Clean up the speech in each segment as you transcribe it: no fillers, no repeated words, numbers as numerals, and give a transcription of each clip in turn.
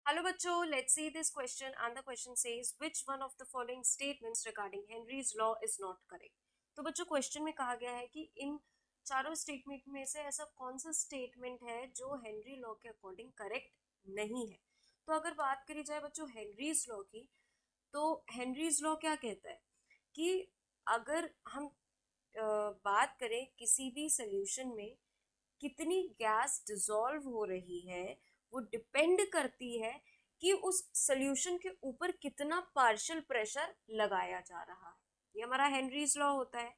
Hello बच्चों, let's see this question and the question says which one of the following statements regarding Henry's law is not correct। तो बच्चों question में कहा गया है कि इन चारों स्टेटमेंट में से ऐसा कौन सा स्टेटमेंट है जो हेनरी लॉ के अकॉर्डिंग करेक्ट नहीं है। तो अगर बात करी जाए बच्चों हेनरीज लॉ की, तो हेनरीज लॉ क्या कहता है कि अगर हम बात करें किसी भी सोल्यूशन में कितनी गैस डिसॉल्व हो रही है, वो डिपेंड करती है कि उस सोल्यूशन के ऊपर कितना पार्शियल प्रेशर लगाया जा रहा है। ये हमारा हेनरीज लॉ होता है।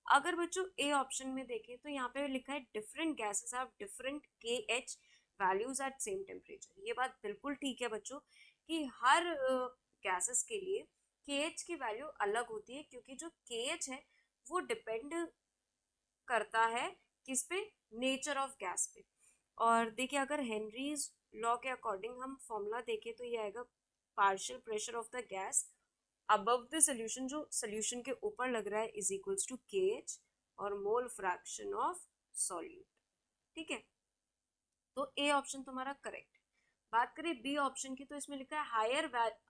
अगर बच्चों ए ऑप्शन में देखें तो यहाँ पे लिखा है different gases have different K H values at same temperature. ये बात बिल्कुल ठीक है बच्चों कि हर गैसेस के लिए के एच की वैल्यू अलग होती है, क्योंकि जो के एच है वो डिपेंड करता है किस पे, नेचर ऑफ गैस पे। और देखिए अगर हेनरीज लॉ के अकॉर्डिंग हम फॉर्मूला देखें तो ये आएगा partial pressure of the gas above the solution, जो सोल्यूशन के ऊपर लग रहा है, इज इक्वल्स टू के एच और मोल फ्रैक्शन ऑफ सॉल्यूट। ठीक है, तो ए ऑप्शन तुम्हारा करेक्ट। बात करें बी ऑप्शन की, तो इसमें लिखा है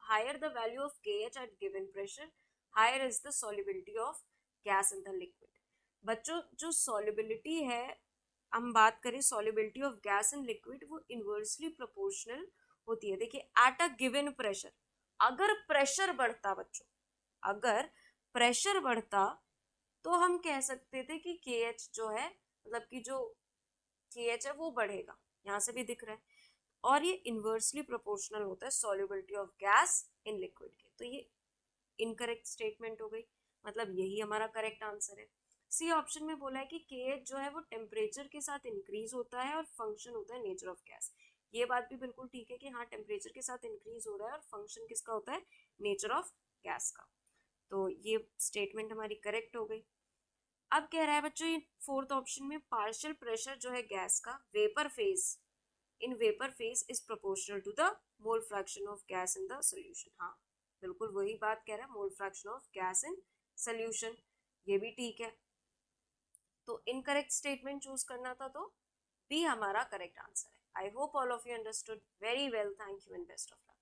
higher the value of K H at given pressure higher is the solubility of gas in the liquid. बच्चों जो सॉल्युबिलिटी है, हम बात करें solubility of gas in liquid, वो इनवर्सली प्रोपोर्शनल होती है। देखिए एट अ गिवन प्रेशर, अगर प्रेशर बढ़ता बच्चों, अगर प्रेशर बढ़ता तो हम कह सकते थे कि के एच जो है, मतलब कि जो के एच है वो बढ़ेगा, यहाँ से भी दिख रहा है। और ये इनवर्सली प्रोपोर्शनल होता है solubility of gas in liquid के। तो ये इनकरेक्ट स्टेटमेंट हो गई, मतलब यही हमारा करेक्ट आंसर है। सी ऑप्शन में बोला है कि के एच जो है वो टेम्परेचर के साथ इंक्रीज होता है और फंक्शन होता है नेचर ऑफ गैस। ये बात भी बिल्कुल ठीक है कि हाँ टेम्परेचर के साथ इंक्रीज हो रहा है और फंक्शन किसका होता है, नेचर ऑफ गैस का। तो ये स्टेटमेंट हमारी करेक्ट हो गई। अब कह रहा है बच्चों ये फोर्थ ऑप्शन में पार्शियल प्रेशर जो है गैस का vapour phase, in vapour phase is proportional to the mole fraction of gas in the solution. हाँ बिल्कुल वही बात कह रहा है, mole fraction of gas in solution. ये भी ठीक है, तो इनकरेक्ट स्टेटमेंट चूज करना था, तो बी हमारा करेक्ट आंसर है। I hope all of you understood very well. Thank you and best of luck.